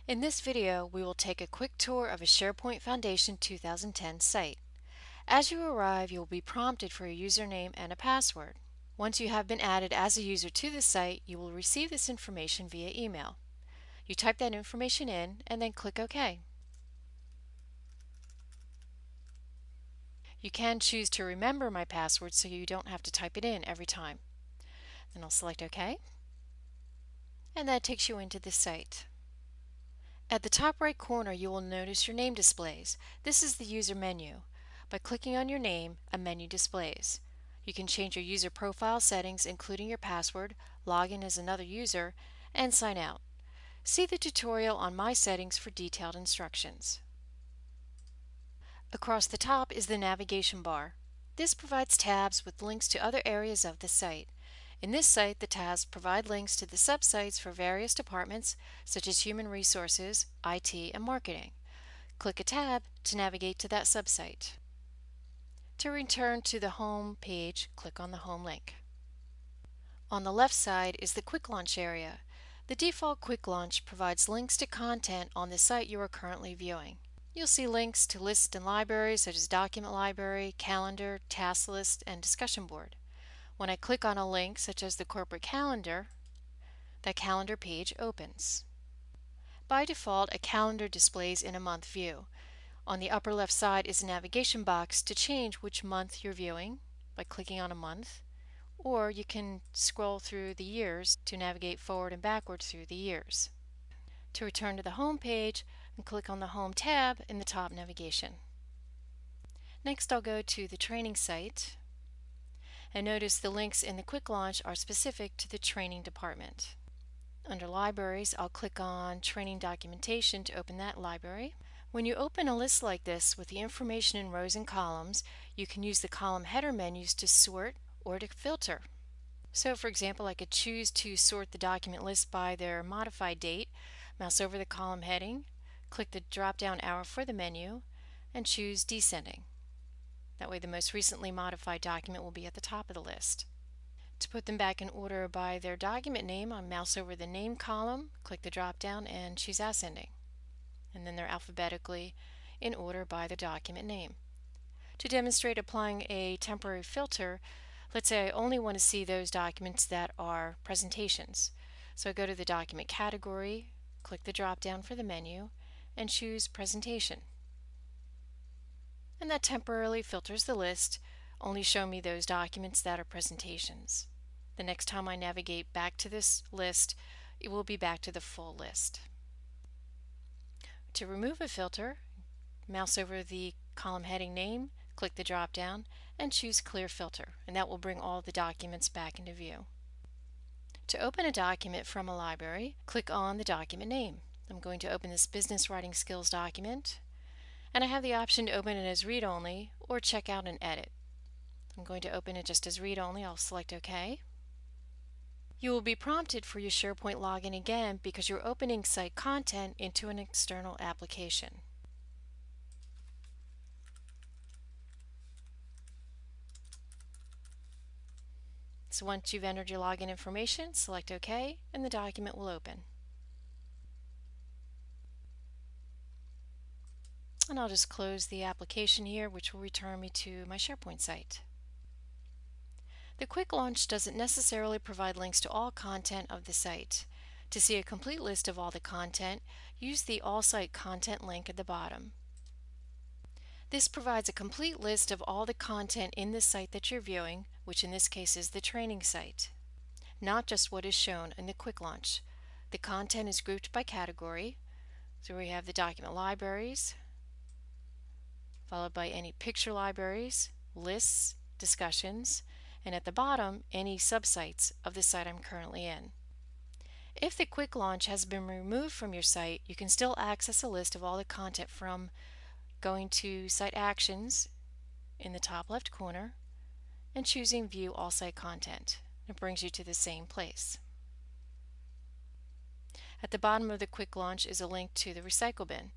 In this video, we will take a quick tour of a SharePoint Foundation 2010 site. As you arrive, you will be prompted for a username and a password. Once you have been added as a user to the site, you will receive this information via email. You type that information in and then click OK. You can choose to remember my password so you don't have to type it in every time. Then I'll select OK, and that takes you into the site. At the top right corner, you will notice your name displays. This is the user menu. By clicking on your name, a menu displays. You can change your user profile settings, including your password, log in as another user, and sign out. See the tutorial on my settings for detailed instructions. Across the top is the navigation bar. This provides tabs with links to other areas of the site. In this site, the tabs provide links to the subsites for various departments such as Human Resources, IT, and Marketing. Click a tab to navigate to that subsite. To return to the home page, click on the home link. On the left side is the Quick Launch area. The default Quick Launch provides links to content on the site you are currently viewing. You'll see links to lists and libraries such as Document Library, Calendar, Task List, and Discussion Board. When I click on a link such as the corporate calendar, that calendar page opens. By default, a calendar displays in a month view. On the upper left side is a navigation box to change which month you're viewing by clicking on a month, or you can scroll through the years to navigate forward and backwards through the years. To return to the home page, and click on the Home tab in the top navigation. Next, I'll go to the training site, and notice the links in the Quick Launch are specific to the training department. Under Libraries, I'll click on Training Documentation to open that library. When you open a list like this with the information in rows and columns, you can use the column header menus to sort or to filter. So for example, I could choose to sort the document list by their modified date, mouse over the column heading, click the drop-down arrow for the menu, and choose Descending. That way the most recently modified document will be at the top of the list. To put them back in order by their document name, I mouse over the name column, click the drop-down, and choose Ascending. And then they're alphabetically in order by the document name. To demonstrate applying a temporary filter, let's say I only want to see those documents that are presentations. So I go to the document category, click the drop-down for the menu, and choose Presentation. And that temporarily filters the list, only show me those documents that are presentations. The next time I navigate back to this list, it will be back to the full list. To remove a filter, mouse over the column heading name, click the drop-down, and choose Clear Filter, and that will bring all the documents back into view. To open a document from a library, click on the document name. I'm going to open this Business Writing Skills document, and I have the option to open it as read-only or check out and edit. I'm going to open it just as read-only. I'll select OK. You will be prompted for your SharePoint login again because you're opening site content into an external application. So once you've entered your login information, select OK, and the document will open. And I'll just close the application here, which will return me to my SharePoint site. The Quick Launch doesn't necessarily provide links to all content of the site. To see a complete list of all the content, use the All Site Content link at the bottom. This provides a complete list of all the content in the site that you're viewing, which in this case is the training site. Not just what is shown in the Quick Launch. The content is grouped by category, so we have the document libraries, followed by any picture libraries, lists, discussions, and at the bottom, any subsites of the site I'm currently in. If the Quick Launch has been removed from your site, you can still access a list of all the content from going to Site Actions in the top left corner and choosing View All Site Content. It brings you to the same place. At the bottom of the Quick Launch is a link to the recycle bin.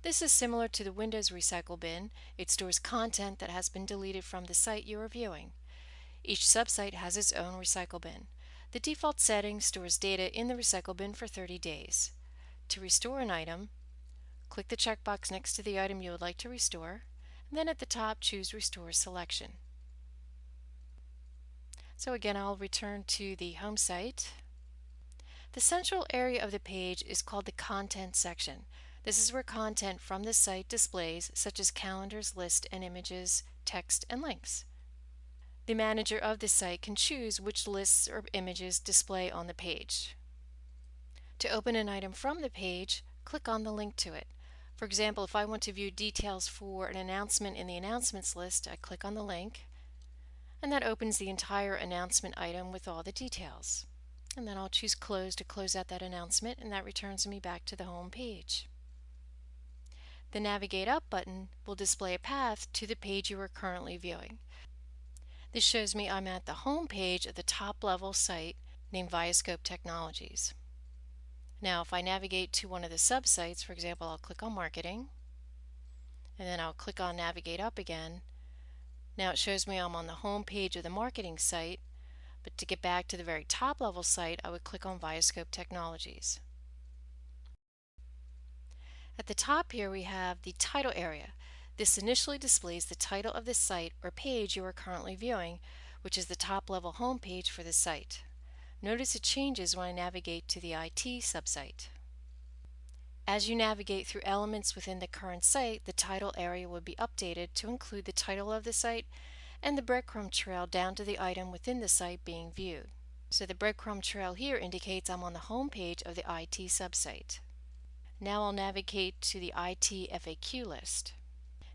This is similar to the Windows recycle bin. It stores content that has been deleted from the site you are viewing. Each subsite has its own recycle bin. The default setting stores data in the recycle bin for 30 days. To restore an item, click the checkbox next to the item you would like to restore, and then at the top choose Restore Selection. So again, I'll return to the home site. The central area of the page is called the Content section. This is where content from the site displays, such as calendars, lists, and images, text, and links. The manager of the site can choose which lists or images display on the page. To open an item from the page, click on the link to it. For example, if I want to view details for an announcement in the Announcements list, I click on the link, and that opens the entire announcement item with all the details. And then I'll choose Close to close out that announcement, and that returns me back to the home page. The Navigate Up button will display a path to the page you are currently viewing. This shows me I'm at the home page of the top-level site named Viascope Technologies. Now, if I navigate to one of the sub-sites, for example, I'll click on Marketing, and then I'll click on Navigate Up again. Now it shows me I'm on the home page of the marketing site, but to get back to the very top-level site, I would click on Viascope Technologies. At the top here we have the title area. This initially displays the title of the site or page you are currently viewing, which is the top-level home page for the site. Notice it changes when I navigate to the IT subsite. As you navigate through elements within the current site, the title area will be updated to include the title of the site and the breadcrumb trail down to the item within the site being viewed. So the breadcrumb trail here indicates I'm on the home page of the IT subsite. Now I'll navigate to the IT FAQ list.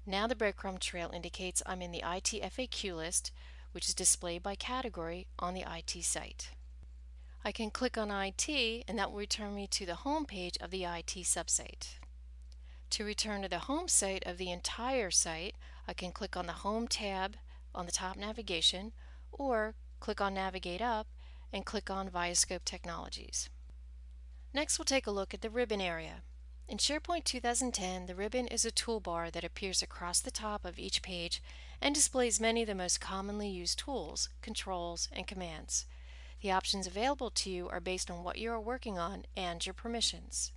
Now the breadcrumb trail indicates I'm in the IT FAQ list, which is displayed by category on the IT site. I can click on IT, and that will return me to the home page of the IT subsite. To return to the home site of the entire site, I can click on the Home tab on the top navigation, or click on Navigate Up and click on Viascope Technologies. Next, we'll take a look at the ribbon area. In SharePoint 2010, the ribbon is a toolbar that appears across the top of each page and displays many of the most commonly used tools, controls, and commands. The options available to you are based on what you are working on and your permissions.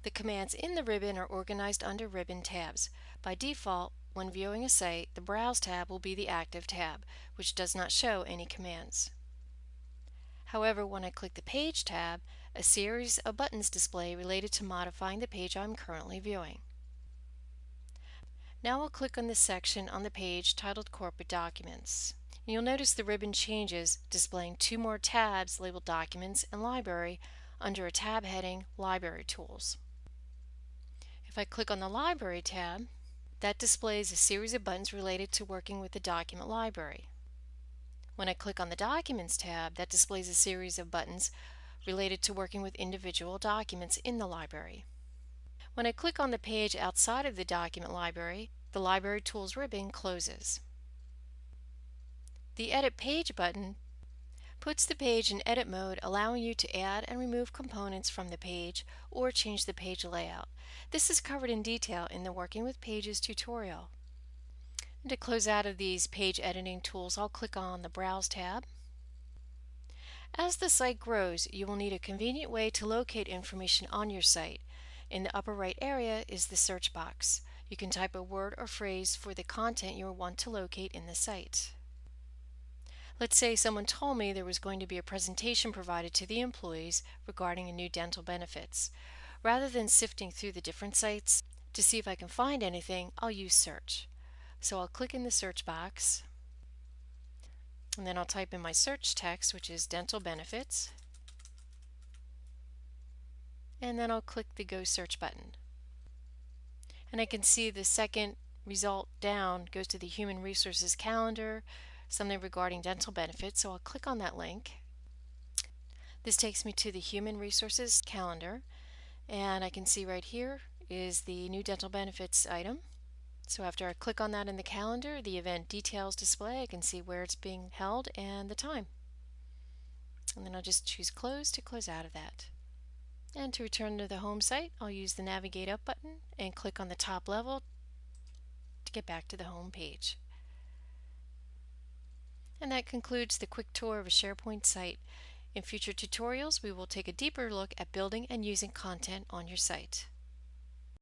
The commands in the ribbon are organized under ribbon tabs. By default, when viewing a site, the Browse tab will be the active tab, which does not show any commands. However, when I click the Page tab, a series of buttons display related to modifying the page I'm currently viewing. Now I'll click on the section on the page titled Corporate Documents. You'll notice the ribbon changes, displaying two more tabs labeled Documents and Library under a tab heading Library Tools. If I click on the Library tab, that displays a series of buttons related to working with the document library. When I click on the Documents tab, that displays a series of buttons related to working with individual documents in the library. When I click on the page outside of the document library, the Library Tools ribbon closes. The Edit Page button puts the page in edit mode, allowing you to add and remove components from the page or change the page layout. This is covered in detail in the Working with Pages tutorial. And to close out of these page editing tools, I'll click on the Browse tab. As the site grows, you will need a convenient way to locate information on your site. In the upper right area is the search box. You can type a word or phrase for the content you want to locate in the site. Let's say someone told me there was going to be a presentation provided to the employees regarding a new dental benefits. Rather than sifting through the different sites to see if I can find anything, I'll use search. So I'll click in the search box, and then I'll type in my search text, which is dental benefits, and then I'll click the Go Search button. And I can see the second result down goes to the Human Resources calendar, something regarding dental benefits, so I'll click on that link. This takes me to the Human Resources calendar, and I can see right here is the new dental benefits item. So after I click on that in the calendar, the event details display. I can see where it's being held and the time. And then I'll just choose Close to close out of that. And to return to the home site, I'll use the Navigate Up button and click on the top level to get back to the home page. And that concludes the quick tour of a SharePoint site. In future tutorials, we will take a deeper look at building and using content on your site.